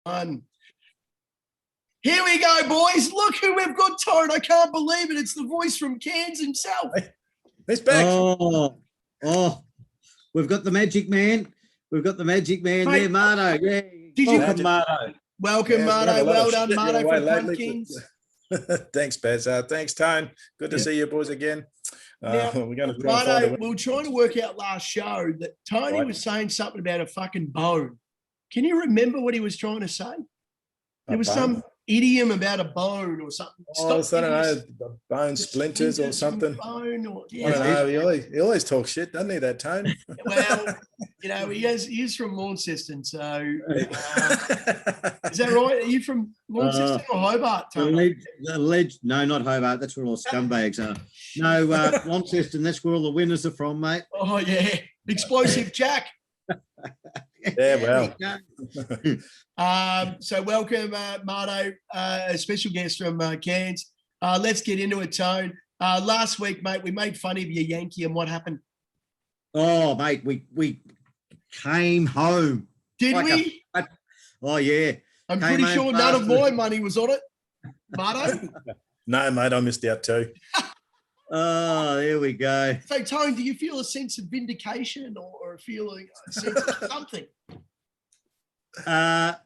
Here we go, boys. Look who we've got, Torrent. I can't believe it. It's the voice from Cairns himself. He's back. Oh, we've got the magic man. We've got the magic man there, Marto. Yeah. Welcome, Marto. Welcome, Marto. Well done, Marto, from Punt Kings. Thanks, Bez. Thanks, Tone. Good to see you boys again. Now, we're going to Marto, we were trying to work out last show that Tony was saying something about a fucking bone. Can you remember what he was trying to say? There was some idiom about a bone or something. I don't know, bone splinters or something. Bone or, I don't know. He always talks shit, doesn't he, that Tone? Well, he is from Launceston, so is that right? Are you from Launceston or Hobart, Tony? No, not Hobart. That's where all scumbags are. No, Launceston, that's where all the winners are from, mate. Oh, yeah. Explosive Jack. Yeah, well. So welcome, Marto, a special guest from Cairns. Let's get into it, Tone. Last week, mate, we made fun of your Yankee, and what happened? Oh, mate, we came home. Did we? Oh, yeah. I'm pretty sure none of my money was on it, Marto. No, mate, I missed out too. Oh, there we go. So, Tone, do you feel a sense of vindication or a sense of something? A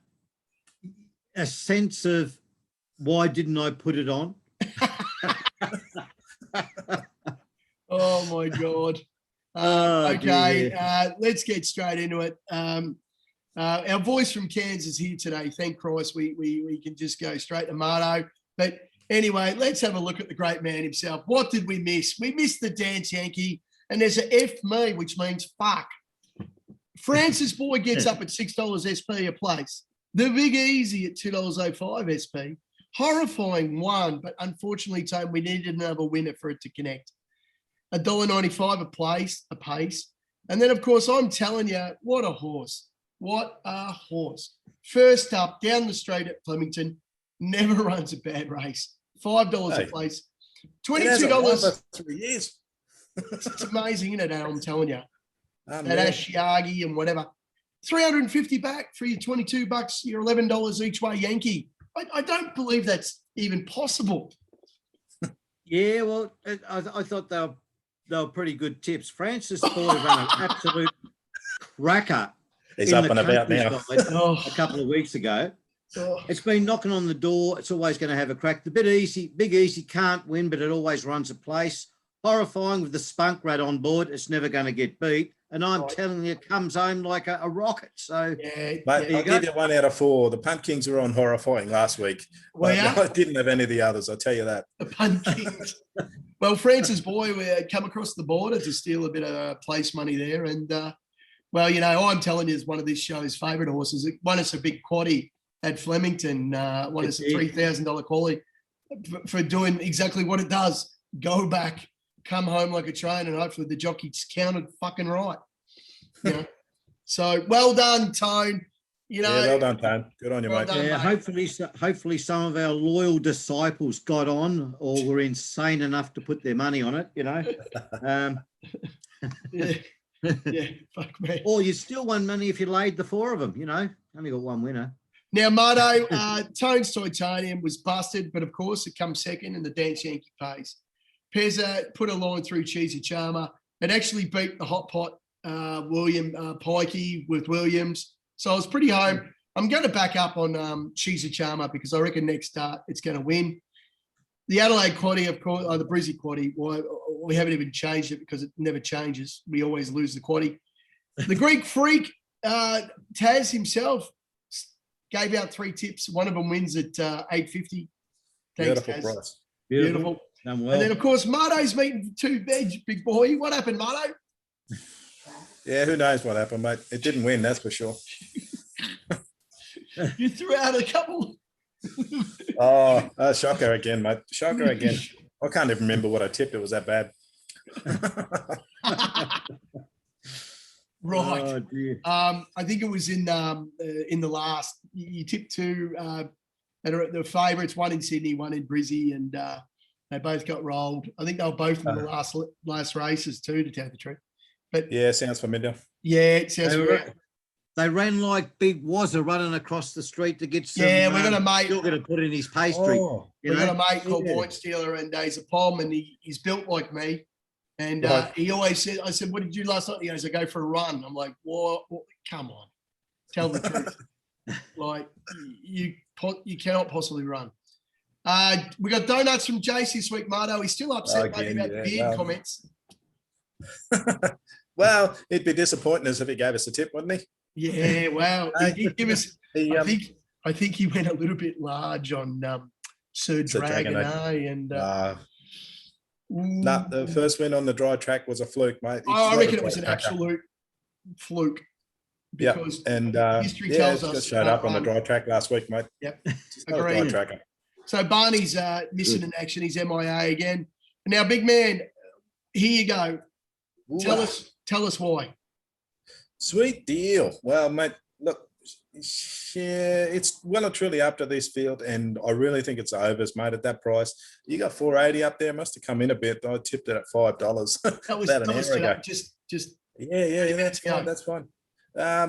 sense of why didn't I put it on? Oh, my God. Okay, let's get straight into it. Our voice from Cairns is here today. Thank Christ we can just go straight to Marto. But anyway, let's have a look at the great man himself. What did we miss? We missed the dance Yankee, and there's an F me, which means fuck. Francis Boy gets up at $6 SP a place. The Big Easy at $2.05 SP. Horrifying one, but unfortunately, Tone, we needed another winner for it to connect. $1.95 a pace. And then, of course, I'm telling you, what a horse. What a horse. First up, down the straight at Flemington, never runs a bad race. $5 a place. $22. For 3 years. It's amazing, isn't it, Al? I'm telling you. That Ashiagi and whatever. $350 back for your $22, your $11 each way Yankee. I don't believe that's even possible. Yeah, well, I thought they were pretty good tips. Francis Boy ran an absolute cracker. He's up and about now. A couple of weeks ago. It's been knocking on the door. It's always going to have a crack. The Big Easy can't win, but it always runs a place. Horrifying with the spunk rat on board. It's never going to get beat. And I'm telling you, it comes home like a rocket. So, mate, I'll give you 1 out of 4. The Punt Kings were on horrifying last week. I didn't have any of the others, I'll tell you that. The Punt Kings. Well, Francis Boy, we had come across the border to steal a bit of place money there. And, I'm telling you, it's one of this show's favourite horses. It won us a big quaddie at Flemington, won us a $3,000 quality for doing exactly what it does. Go back, come home like a train, and hopefully the jockey's counted fucking right. So well done, Tone. Well done, Tone. Good on you, mate. Yeah, hopefully some of our loyal disciples got on or were insane enough to put their money on it, Yeah, fuck me. Or you still won money if you laid the 4 of them, Only got one winner. Now, Marto, Tone's Titanium was busted, but of course it comes second in the Dance Yankee pays. Pezza put a line through Cheesy Charmer. It actually beat the hot pot William Pikey with Williams. So I was pretty home. I'm going to back up on Cheesy Charmer because I reckon next start it's going to win. The Adelaide quaddie, of course, the Brizzy quaddie, we haven't even changed it because it never changes. We always lose the quaddie. The Greek freak, Taz himself, gave out 3 tips. One of them wins at $8.50. Thanks, Beautiful Taz. price. Beautiful. Done well. And then, of course, Marto's meeting 2 big boy. What happened, Marto? Yeah, who knows what happened, mate. It didn't win, that's for sure. You threw out a couple. Shocker again, mate. Shocker again. I can't even remember what I tipped. It was that bad. Right. Oh, dear. I think it was in the last. You tipped 2 that are the favourites. One in Sydney, one in Brizzy, and they both got rolled. I think they were both in the last races too, to tell the truth. But yeah, sounds familiar. Yeah, it sounds familiar. They ran like Big Wazza running across the street to get some. Yeah, we got a mate. Still going to put in his pastry. Oh, We got a mate called Point Stealer, and he's a pom, and he's built like me. And he always said, I said, what did you do last night? He goes, I go for a run. I'm like, what? Come on, tell the truth. Like, you cannot possibly run. We got donuts from Jace this week, Marto. He's still upset maybe about the beard comments. Well, it'd be disappointing us if he gave us a tip, wouldn't he? Yeah, well, he did give us. I think he went a little bit large on Sir Dragon, and the first win on the dry track was a fluke, mate. I reckon it was an absolute fluke. Because history tells us showed up on the dry track last week, mate. Yep, agreed. So Barney's missing in action. He's MIA again. And now, big man, here you go. Tell us why. Sweet deal. Well, mate, look, yeah, it's well and truly up to this field, and I really think it's overs, mate. At that price, you got 480 up there. Must have come in a bit. I tipped it at $5. That was about an hour ago. Just yeah. That's fine. That's fine.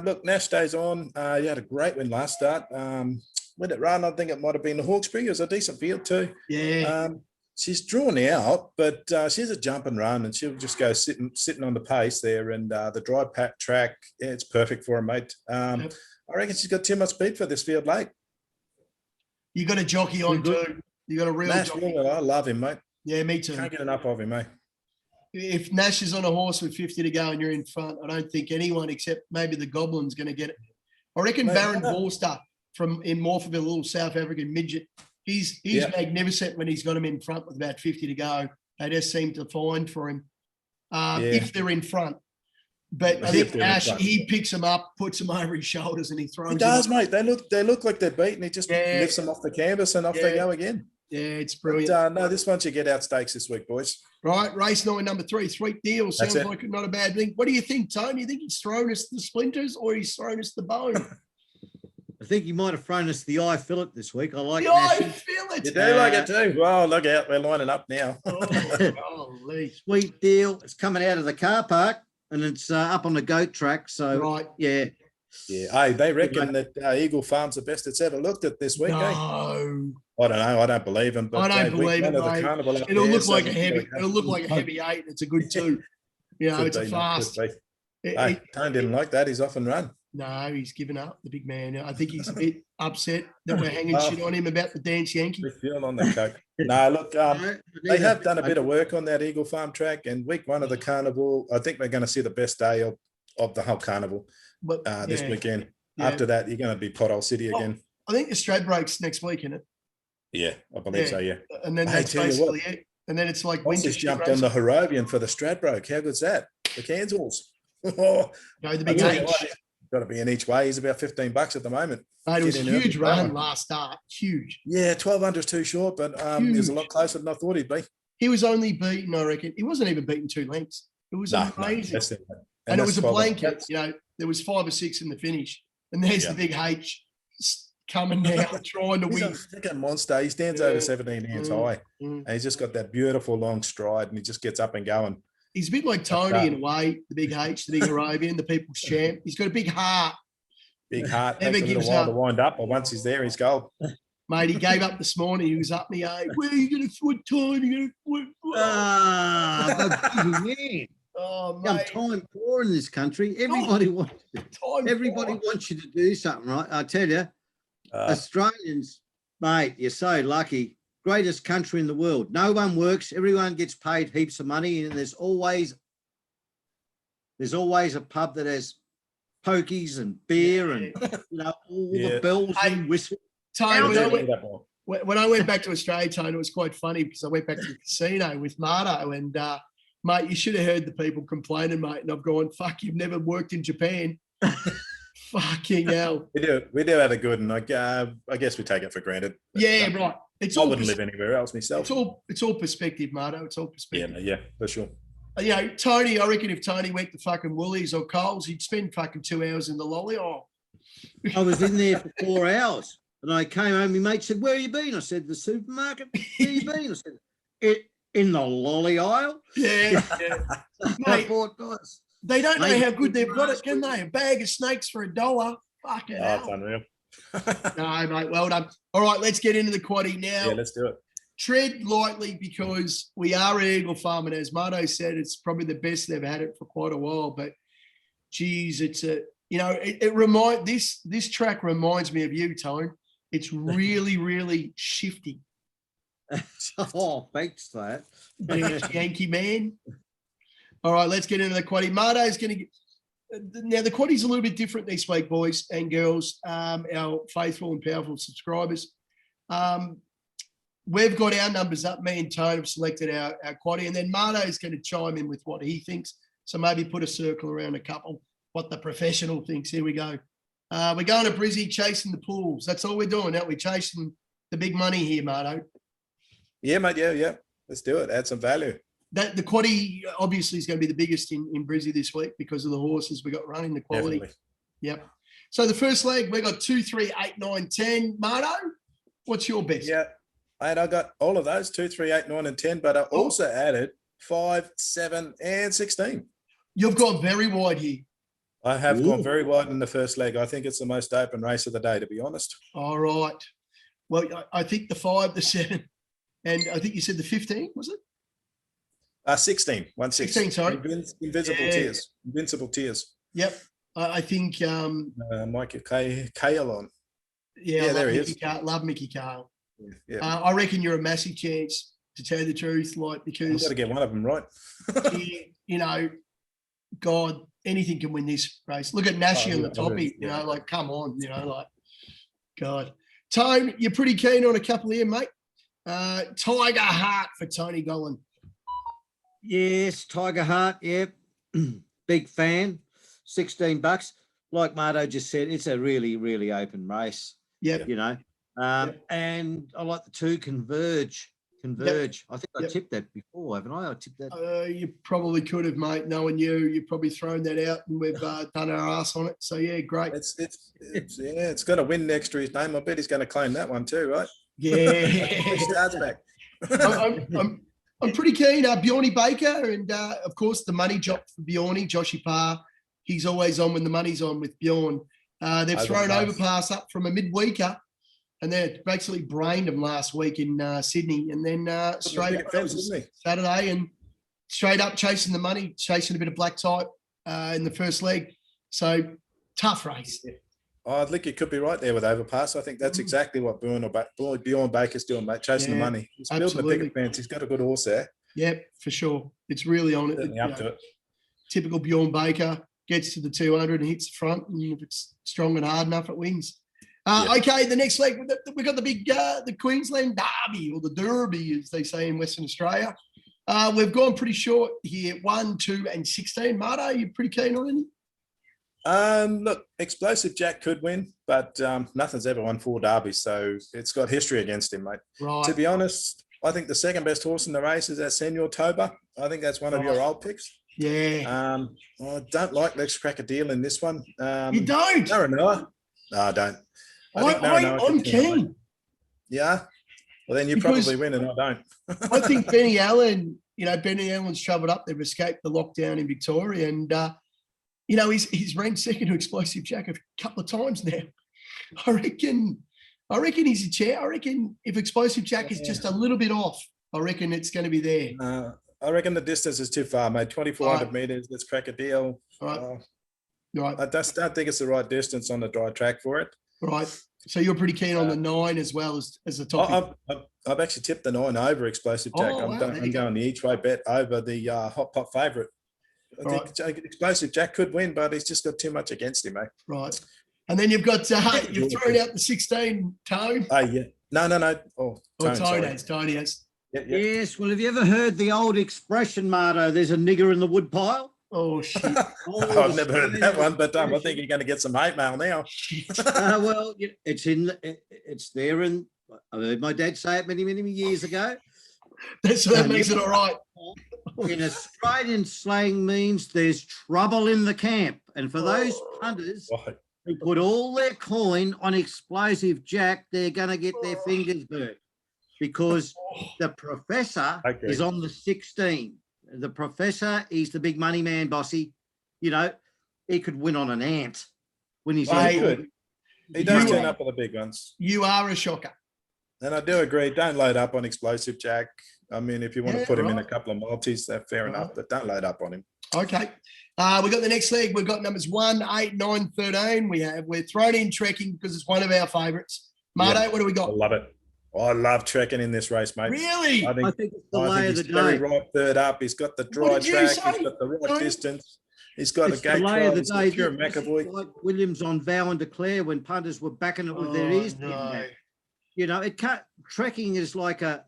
Look, Nash stays on. You had a great win last start. When it ran, I think it might have been the Hawkesbury. It was a decent field too. Yeah. She's drawn out, but she's a jump and run, and she'll just go sitting on the pace there. And the dry pack track, it's perfect for her, mate. I reckon she's got too much speed for this field late. You got a jockey on too. You got a real Nash jockey. Will, I love him, mate. Yeah, me too. Can't get enough of him, mate. If Nash is on a horse with 50 to go and you're in front, I don't think anyone except maybe the Goblin's going to get it. I reckon Baron Forster in Morphettville, a little South African midget, he's magnificent when he's got him in front with about 50 to go. They just seem to find for him if they're in front. But I think Nash, he picks them up, puts them over his shoulders, and he throws. He does, mate. They look like they're beaten. He just lifts them off the canvas and off they go again. Yeah, it's brilliant. But, no, this one should get out stakes this week, boys. Right, race 9, number 3, Sweet Deal. Sounds like not a bad thing. What do you think, Tony? You think he's thrown us the splinters or he's thrown us the bone? I think he might have thrown us the eye fillet this week. I like the eye fillet. You do like it too. Well, look out. We're lining up now. Holy. Sweet Deal. It's coming out of the car park and it's up on the goat track. So, yeah. Hey, they reckon that Eagle Farm's the best it's ever looked at this week. No. I don't know. I don't believe him. But I don't believe it, mate. It'll look like a heavy 8. It's a good 2. You know, it's a fast. Hey, Tone didn't like that. He's off and run. No, he's given up, the big man. I think he's a bit upset that we're hanging shit on him about the Dance Yankee. We're feeling on the coke. No, look, they have done a bit of work on that Eagle Farm track, and week 1 of the carnival, I think we're going to see the best day of the whole carnival this weekend. Yeah. After that, you're going to be Pothole City again. I think the Stradbroke's next week, isn't it? Yeah, I believe so, yeah. And then that's basically it. And then it's like winter. Just jumped on the Harrovian for the Stradbroke. How good's that? The Cairnswalls. No, the big H. Got to be in each way. He's about $15 at the moment. It was a huge run last start. Huge. Yeah, 1200 is too short, but he was a lot closer than I thought he'd be. He was only beaten, I reckon. He wasn't even beaten 2 lengths. It was amazing. And it was a blanket. You know, there was 5 or 6 in the finish. And there's the big H coming now, trying to win. He's a freaking monster. He stands over 17 hands high. And he's just got that beautiful long stride, and he just gets up and going. He's a bit like Tony in a way, the big H, the big Arabian, the people's champ. He's got a big heart. Big heart. Takes a little while to wind up, but once he's there, he's gold. Mate, he gave up this morning. He was up in the A. Where are you going to foot time? You're going to foot. Man. Oh, mate. I'm time poor in this country. Everybody wants you to do something, right? I tell you, Australians, mate, you're so lucky. Greatest country in the world. No one works. Everyone gets paid heaps of money, and there's always a pub that has pokies and beer and all the bells and whistles. Tony, when I went back to Australia, Tony, it was quite funny because I went back to the casino with Marto, and mate, you should have heard the people complaining, mate. And I've gone, fuck, you've never worked in Japan. Fucking hell. We do have a good, and I guess we take it for granted. But, right. I wouldn't live anywhere else myself. It's all perspective, Marto. It's all perspective. Yeah, for sure. You know, Tony, I reckon if Tony went to fucking Woolies or Coles, he'd spend fucking 2 hours in the lolly. Oh. I was in there for 4 hours, and I came home. My mate said, "Where you been?" I said, "The supermarket." "Where you been?" I said, "In the lolly aisle." Yeah. I thought, guys. They don't know Mate, how good they've got it, can they? A bag of snakes for $1. Fucking Oh, it's hell. unreal. No, mate, well done. All right, let's get into the quaddie now. Yeah, let's do it. Tread lightly because we are an eagle farm, and as Marto said, it's probably the best they've had it for quite a while. But geez, it's a this track reminds me of you, Tone. It's really, really shifty. Oh, thanks for that. Yankee man. All right, let's get into the quaddie. Marto's going to get. Now, the quaddie's a little bit different this week, boys and girls, our faithful and powerful subscribers. We've got our numbers up. Me and Tone have selected our quaddie, and then Marto's going to chime in with what he thinks. So maybe put a circle around a couple, what the professional thinks. Here we go. We're going to Brizzy, chasing the pools. That's all we're doing, aren't we? Chasing the big money here, Marto. Yeah, mate. Yeah. Let's do it. Add some value. The quaddie obviously is going to be the biggest in Brizzy this week because of the horses we got running, the quality. Definitely. Yep. So the first leg, we got 2, 3, 8, 9, 10. Marto, what's your best? Yeah, mate, I got all of those 2, 3, 8, 9, and 10, but I also added 5, 7, and 16. You've gone very wide here. I have gone very wide in the first leg. I think it's the most open race of the day, to be honest. All right. Well, I think the 5, the 7, and I think you said the 15, was it? 16, 1 6. 16, sorry. Invincible Tears. Invincible Tears. Yep. I think. Mike Kale. Yeah, there he is. Love Mickey Carl. Yeah. I reckon you're a massive chance, to tell you the truth, like, because I've got to get one of them right. God, anything can win this race. Look at Nashi on the toppy, yeah. like, come on, like, God. Tone, you're pretty keen on a couple here, mate. Tiger Heart for Tony Gollan. Yes, Tiger Heart. Yep. Big fan. $16. Like Marto just said, it's a really, really open race. Yep. And I like the 2 Converge. Yep. I think I tipped that before, haven't I? I tipped that. You probably could have, mate. Knowing you've probably thrown that out, and we've done our ass on it. So yeah, great. It's got a win next to his name. I bet he's going to claim that one too, right? Yeah. He starts back. I'm pretty keen. Bjorny Baker, and of course the money drop for Bjorny, Joshy Parr. He's always on when the money's on with Bjorn. They've thrown Overpass up from a midweeker, and they basically brained him last week in Sydney, and then straight up Saturday, and straight up chasing the money, chasing a bit of black type in the first leg. So tough race. I think you could be right there with Overpass. I think that's exactly what Bjorn Baker's doing, mate, chasing the money. He's building the picket fence. He's got a good horse there. Yep, for sure. It's really on it. Up to it. Typical Bjorn Baker, gets to the 200 and hits the front, and if it's strong and hard enough, it wins. Okay, the next leg, we've got the big, the Queensland Derby, or the Derby, as they say in Western Australia. We've gone pretty short here, 1, 2, and 16. Marto, are you pretty keen on any? Look, Explosive Jack could win, but nothing's ever won 4 derbies, so it's got history against him, mate. Right. To be honest, I think the second best horse in the race is that Senor Toba. I think that's one of your old picks. Yeah. I don't like Let's Crack a Deal in this one. You don't? Naranoa? No, I don't. I'm keen. Yeah? Well, then you probably win and I don't. I think Benny Allen's travelled up. They've escaped the lockdown in Victoria, and he's ranked second to Explosive Jack a couple of times now. I reckon he's a chair. I reckon if Explosive Jack is just a little bit off, I reckon it's going to be there. I reckon the distance is too far, mate. 2,400 metres. Let's Crack a Deal. Right. I just don't think it's the right distance on the dry track for it. Right. So you're pretty keen on the 9 as well as the top. I've actually tipped the 9 over Explosive Jack. I'm going the each way bet over the hot pot favourite. I think Explosive Jack could win, but he's just got too much against him, mate. Right. And then you've got you've thrown out the 16, Tone. Oh yeah. No. Tone has. Yep. Yes. Well, have you ever heard the old expression, Marto? There's a nigger in the woodpile. Oh shit! I've never heard that one, but I think you're going to get some hate mail now. Well, it's there, and I heard my dad say it many, many years ago. That makes it all right. In Australian slang means there's trouble in the camp, and for those punters who put all their coin on Explosive Jack, they're going to get their fingers burnt, because the professor is on the 16. The professor is the big money man, bossy. you know, he could win on an ant when he's Well, he airborne. could. He does You turn are- up for the big ones. You are a shocker. And I do agree. Don't load up on Explosive Jack. I mean, if you want Yeah, to put him in a right. couple of multis, that's fair Right. enough, but don't load up on him. Okay. We got the next leg. We've got numbers 1, 8, 9, 13. We're thrown in trekking because it's one of our favourites. Marto, Yeah. what do we I got? love it. I love trekking in this race, mate. Really? I I think, think it's the lay of he's the very day. right third up. He's got the dry did you track. say? He's got the right Sorry? distance. He's got It's a the gate lay of trial. the He's day. got pure This is McAvoy. like Williams on Vow and Declare when punters were backing it with their ears. pinned no. back. You know, it can't. Trekking is like a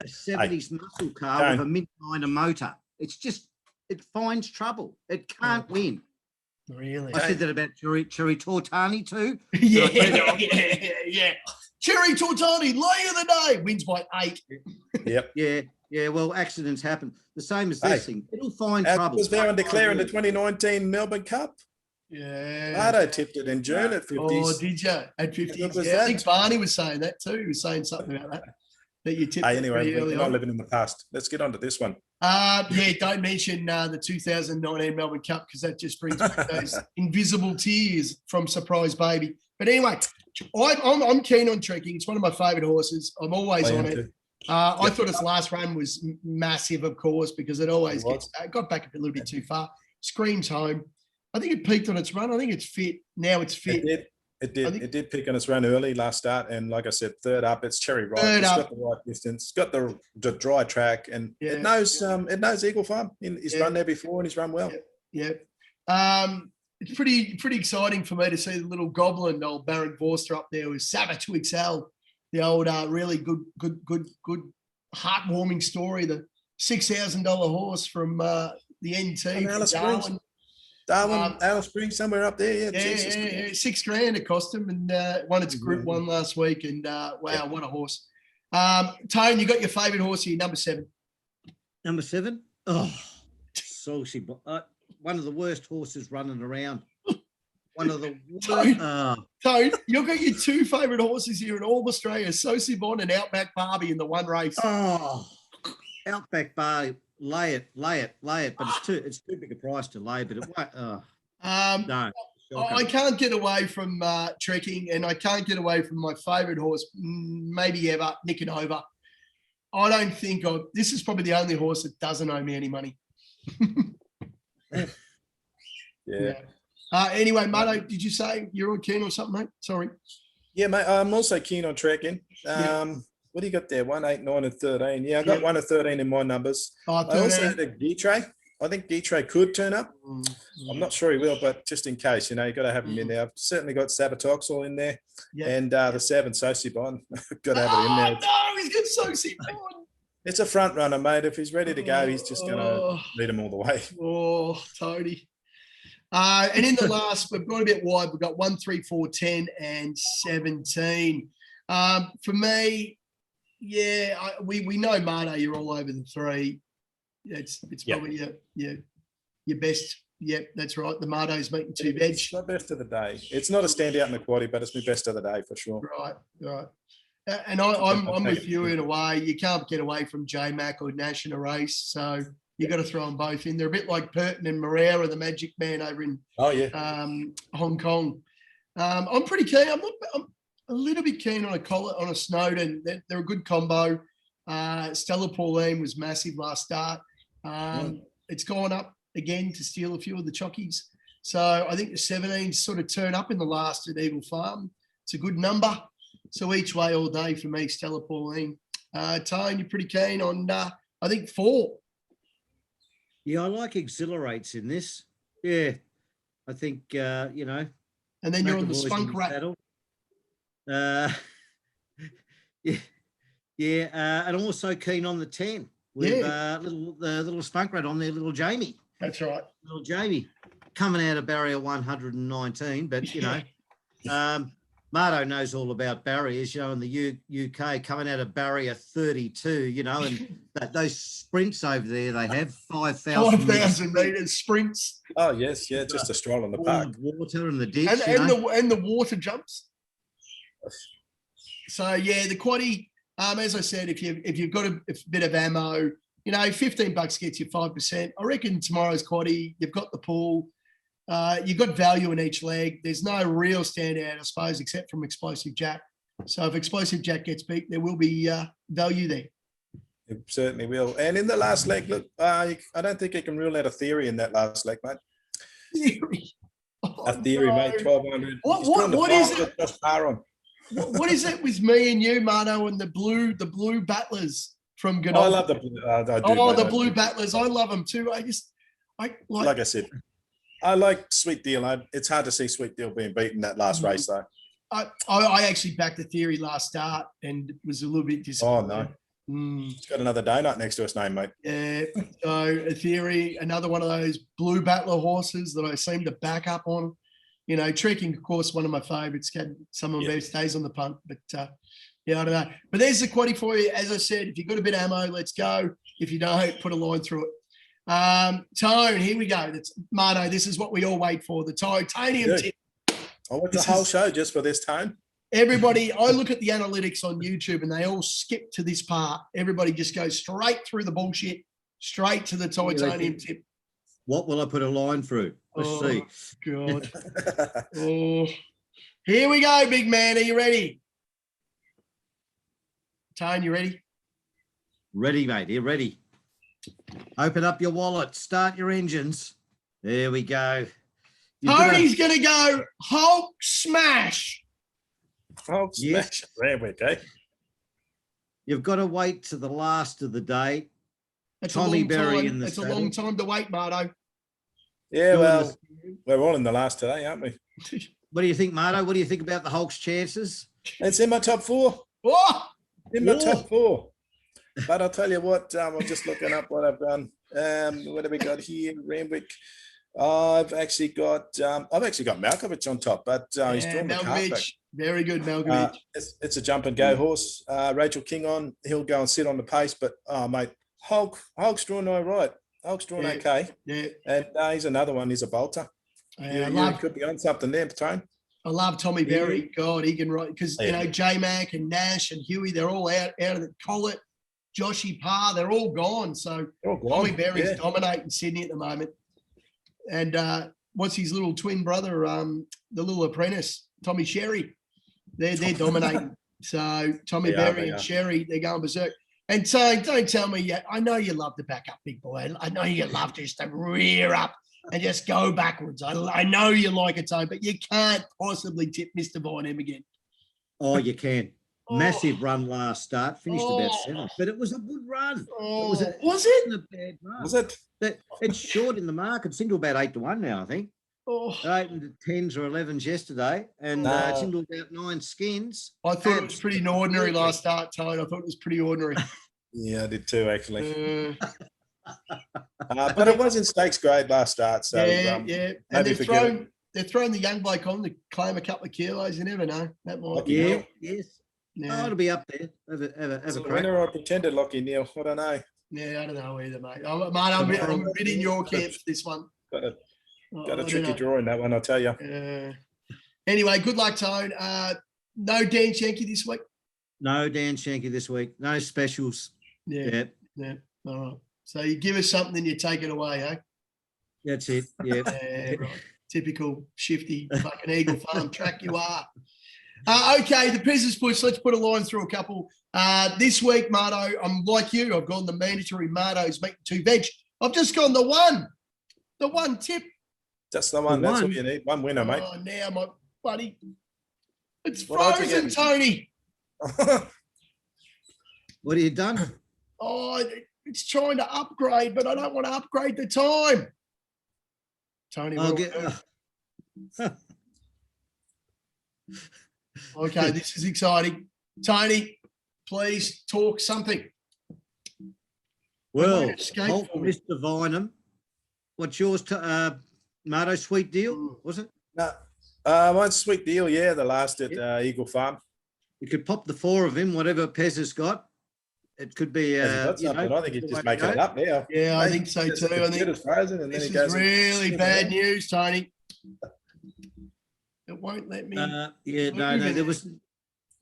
70s muscle car with a midnight motor. It's just, it finds trouble. It can't win. Really? I said that about Cherry Tortani too. yeah, I yeah. Cherry Tortani, lay of the day, wins by 8. Yep. Yeah. Well, accidents happen. The same as Hey, this thing. It'll find As trouble. was Vow and Declare in the 2019 Melbourne Cup. Yeah. Marto tipped it in June at 50s. Oh, did you? At 50s. What was Yeah, I that? think Barney was saying that too. He was saying something about that. That you tipped Hey, it anyway, pretty we're early not on. living in the past. Let's get on to this one. Yeah, don't mention the 2019 Melbourne Cup because that just brings back those invisible tears from Surprise Baby. But anyway, I'm keen on trekking. It's one of my favourite horses. I'm always I on am it. too. I thought its last run was massive, of course, because it always It was. got back a little bit too far. Screams home. I think it peaked on its run. I think it's fit. Now it's fit. It did pick on its run early last start, and like I said, third up. It's cherry right. Third It's up. got the right distance. It's got the dry track, and Yeah. it knows Eagle Farm. He's run there before, and he's run well. Yeah. It's pretty exciting for me to see the little goblin, old Baron Vorster up there with Savage to Excel, the old really good heartwarming story. The $6,000 horse from the NT From from Alice Darwin. Springs. Darwin, Alice Springs, somewhere up there. Yeah, Jesus. Yeah. $6,000 it cost him, and won its Group 1 last week. And wow, what a horse! Tone, you got your favourite horse here, number 7. Number 7. Oh, saucy. One of the worst horses running around. One of the worst. Tone, you've got your 2 favourite horses here in all of Australia, Sosie Bond and Outback Barbie in the one race. Oh, Outback Bar, lay it. But it's too big a price to lay. But it won't. No. I can't get away from trekking, and I can't get away from my favourite horse, maybe ever, Nick and Over. I don't think this is probably the only horse that doesn't owe me any money. Yeah. Anyway, Marto, did you say you're all keen or something, mate? Sorry. Yeah, mate. I'm also keen on trekking. What do you got there? 1, 8, 9, and 13. Yeah, I got 1 and 13 in my numbers. Oh, I also 13. had a gear tray. I think gear tray could turn up. I'm not sure he will, but just in case, you got to have him in there. I've certainly got Sabatoxel in there, and the 7 Sosibon. Got to have it in there. No, he's got Sosie Bond. It's a front runner, mate. If he's ready to go, he's just going to lead him all the way. Oh, Tony. And in the last, we've gone a bit wide. We've got 1, 3, 4, 10, and 17. For me, we know, Marto, you're all over the 3. It's probably your best. Yep, that's right. The Marto's making 2 veg. It's my best of the day. It's not a standout in the quaddy, but it's my best of the day for sure. Right. And I'm with you in a way. You can't get away from J-Mac or Nash in a race, so you got to throw them both in. They're a bit like Purton and Moreira, the Magic Man over in Hong Kong. I'm pretty keen. I'm a little bit keen on a Snowden. They're a good combo. Stella Pauline was massive last start. It's gone up again to steal a few of the chockies. So I think the 17s sort of turn up in the last at Eagle Farm. It's a good number. So each way all day for me, Stella Pauline. Tone, you're pretty keen on, I think, 4. Yeah, I like exhilarates in this. Yeah, I think, And then you're on the McAvoy's Spunk in Rat. saddle. And I'm also keen on the 10 with little Spunk Rat on there, little Jamie. That's right. Little Jamie coming out of barrier 119, but Marto knows all about barriers, in the UK coming out of barrier 32, and those sprints over there, they have 5,000 meters sprints. Oh, yes. Yeah, just a stroll in the park. Water in the ditch. And the water jumps. So, the quaddie, as I said, if you've got a bit of ammo, $15 gets you 5%. I reckon tomorrow's quaddie. You've got the pool. You've got value in each leg. There's no real standout, I suppose, except from Explosive Jack. So if Explosive Jack gets beat, there will be value there. It certainly will. And in the last leg, look, I don't think you can rule out a theory in that last leg, mate. Theory. A theory, mate. 1,200. What is it? What is it with me and you, Marto, and the blue battlers from Godolphin? I love the blue. The blue battlers. I love them too. Like I said, I like Sweet Deal. It's hard to see Sweet Deal being beaten that last race, though. I actually backed the theory last start and was a little bit disappointed. Oh, no. It's got another donut next to its name, mate. Yeah. So a theory, another one of those blue battler horses that I seem to back up on. Trekking, of course, one of my favourites. Had some of my best days on the punt, but I don't know. But there's the quaddie for you. As I said, if you've got a bit of ammo, let's go. If you don't, put a line through it. Tone, here we go. That's Marto. This is what we all wait for. The titanium tip. I went the whole show just for this, Tone. Everybody, I look at the analytics on YouTube and they all skip to this part. Everybody just goes straight through the bullshit, straight to the titanium tip. What will I put a line through? Let's see. God. Here we go, big man. Are you ready? Tone, you ready? Ready, mate. You're ready. Open up your wallet. Start your engines. There we go. Tony's going to go Hulk smash. Hulk smash. There we go. You've got to wait to the last of the day. That's Tommy Berry in the That's a long time to wait, Marto. Yeah, well, we're all in the last today, aren't we? What do you think, Marto? What do you think about the Hulk's chances? It's in my top four. Oh! In my top four. But I'll tell you what, I'm just looking up what I've done. What have we got here? Randwick. I've actually got Malkovich on top, but he's drawn the card back. Very good, Malkovich. It's a jump and go horse. Rachel King on. He'll go and sit on the pace, but mate, Hulk's drawn all right. Hulk's drawn okay. Yeah. And he's another one. He's a bolter. You could be on something there, Patron. I love Tommy Berry. God, he can write because J-Mac and Nash and Huey, they're all out of the Collett, Joshy Parr, they're all gone. So Tommy Berry's dominating Sydney at the moment. And what's his little twin brother, the little apprentice, Tommy Sherry? They're dominating. So Tommy Berry and Sherry, they're going berserk. And so don't tell me yet. I know you love to back up, big boy. I know you love just to rear up and just go backwards. I know you like it, so, but you can't possibly tip Mr. Vine again. Oh, you can. Massive run last start. Finished about 7th, but it was a good run. Was it? A bad run. Was it? It's short in the market. It's into about 8-1 now, I think. 8 and 10s or 11s yesterday, and it's into about 9 skins. I thought it was pretty ordinary last start, Tone. I thought it was pretty ordinary. Yeah, I did too, actually. But it was in stakes grade last start, so and they're throwing the young bloke on to claim a couple of kilos. You never know. That might be. Yes. Yeah. Oh, it'll be up there. Have a crack. Winner or pretended, Lockie Neil. I don't know. Yeah, I don't know either, mate. I'm a bit in your camp for this one. Got a tricky draw in that one, I'll tell you. Anyway, good luck, Tone. No Dan Shanky this week? No Dan Shanky this week. No specials. Yeah. All right. So you give us something and you take it away, eh? That's it. Yeah. Right. Typical shifty fucking Eagle Farm track you are. Okay, the Peasants Push. Let's put a line through a couple. This week, Marto, I'm like you. I've gone the mandatory Marto's meat and 2 veg. I've just gone the one tip. Just the one. That's what you need. One winner, mate. Oh, now, my buddy. It's frozen, Tony. What have you done? Oh, it's trying to upgrade, but I don't want to upgrade the time. Tony, okay, this is exciting. Tony, please talk something. Well, Mr. Vineham, what's yours, Marto? Sweet Deal, was it? No, one Sweet Deal, yeah, the last at Eagle Farm. You could pop the 4 of him, whatever Pez has got. It could be. I think he's just making it up now. Yeah, I think so too. I think this is really bad news, Tony. It won't let me. No. There was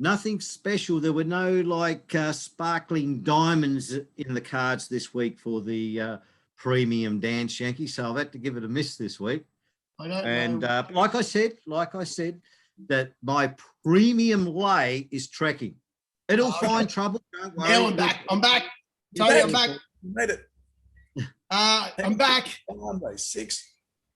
Nothing special. There were no like sparkling diamonds in the cards this week for the premium Dan Shanky, so I've had to give it a miss this week. I don't And know. like I said, that my premium lay is trekking. It'll find trouble. Don't worry. Now I'm back. I'm back. Tony, I'm back. You made it. I'm back. Monday, 6.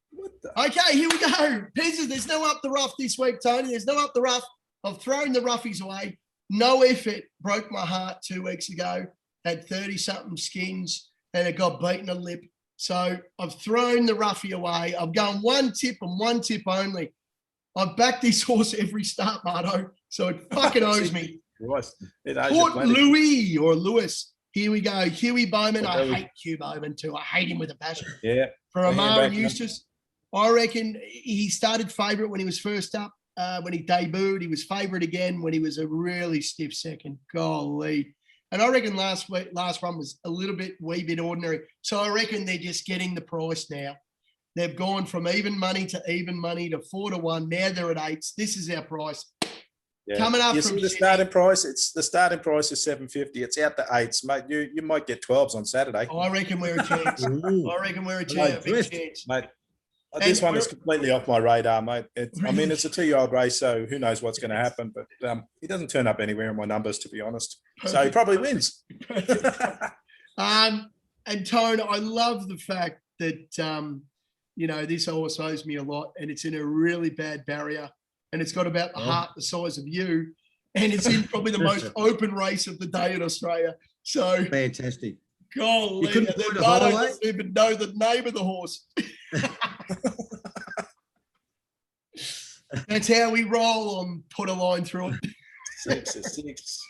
What the? Okay, here we go. Pieces, there's no up the rough this week, Tony. There's no up the rough. I've thrown the roughies away. No effort. Broke my heart 2 weeks ago. Had 30-something skins and it got beaten a lip. So I've thrown the roughie away. I'm going one tip and one tip only. I've backed this horse every start, Marto. So it fucking owes me. Christ. Port Louis or Lewis. Here we go. Huey Bowman. I hate Hugh Bowman too. I hate him with a passion. Yeah. For Amar and Eustace, I reckon he started favourite when he was first up. When he debuted, he was favourite again when he was a really stiff second. Golly. And I reckon last one was a wee bit ordinary. So I reckon they're just getting the price now. They've gone from even money to 4 to 1. Now they're at 8s. This is our price. Yeah. Coming up you from see the starting price. It's the starting price is $7.50. It's out to 8s, mate. You might get 12s on Saturday, I reckon we're a chance. I reckon we're a chance. Big chance. mate. This one is completely off my radar, mate. I mean, it's a 2-year-old race, so who knows what's going to happen. But he doesn't turn up anywhere in my numbers, to be honest. So he probably wins. And Tone, I love the fact that this horse owes me a lot, and it's in a really bad barrier, and it's got about the heart the size of you, and it's in probably the most open race of the day in Australia. So fantastic. Golly, You couldn't find a hideaway? doesn't even know the name of the horse. That's how we roll on Put a Line Through It. 6 is 6.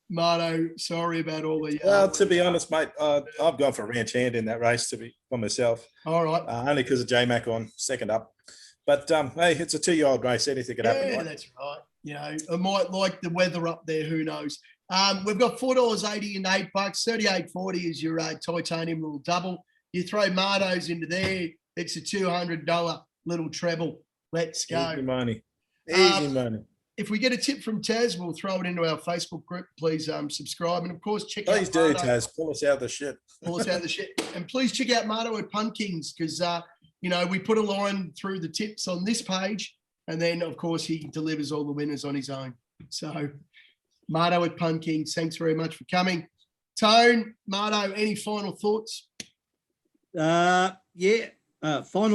Marto, sorry about all the. Well, to be honest, mate, I've gone for Ranch Hand in that race for myself. All right. Only because of J-Mac on second up. But hey, it's a 2-year-old race. Anything could happen. Yeah, Right? that's right. I might like the weather up there. Who knows? We've got $4.80 and $8. $38.40 is your titanium little double. You throw Martos into there, it's a $200 little treble. Let's go. Easy money. Easy money. If we get a tip from Taz, we'll throw it into our Facebook group. Please subscribe. And, of course, check out Please do, Marto. Taz. Pull us out of the shit. Pull us out of the shit. And please check out Marto at Punt Kings because, we put a line through the tips on this page. And then, of course, he delivers all the winners on his own. So, Marto at Punt Kings, thanks very much for coming. Tone, Marto, any final thoughts? Final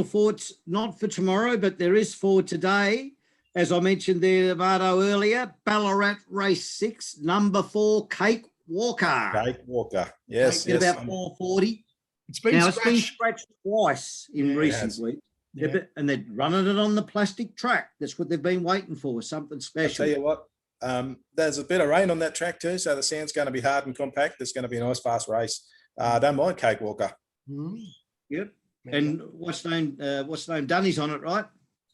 thoughts, not for tomorrow, but there is for today. As I mentioned there, Marto, earlier, Ballarat Race 6, number 4, Cake Walker. Cake Walker. Yes. At about 440. It's been It's been scratched twice in recent weeks. Yeah. And they're running it on the plastic track. That's what they've been waiting for, something I'll special. tell you what, there's a bit of rain on that track too, so the sand's going to be hard and compact. It's going to be a nice, fast race. Don't mind Cake Walker. Mm. Yep. And what's name? Dunny's on it, right?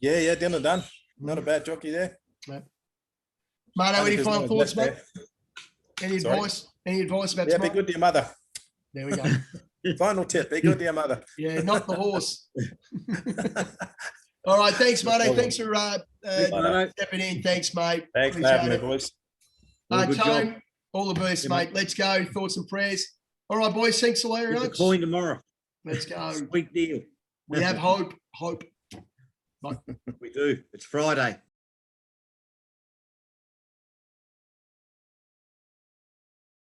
Yeah, dinner done. Not a bad jockey there. Marto, any There's final no thoughts, left mate? there. Any Sorry? advice? Any advice about Yeah, tomorrow? be good to your mother. There we go. Final tip, be good to your mother. Yeah, not the horse. All right, thanks, Marto. Thanks for stepping in. Thanks, mate. Thanks for Appreciate having me, it. boys. Good job. Tone, all the best, Yeah, mate. Let's go. Thoughts and prayers. All right, boys. Thanks a lot. Get the coin tomorrow. Let's go. Sweet deal. We have hope. Hope. We do. It's Friday.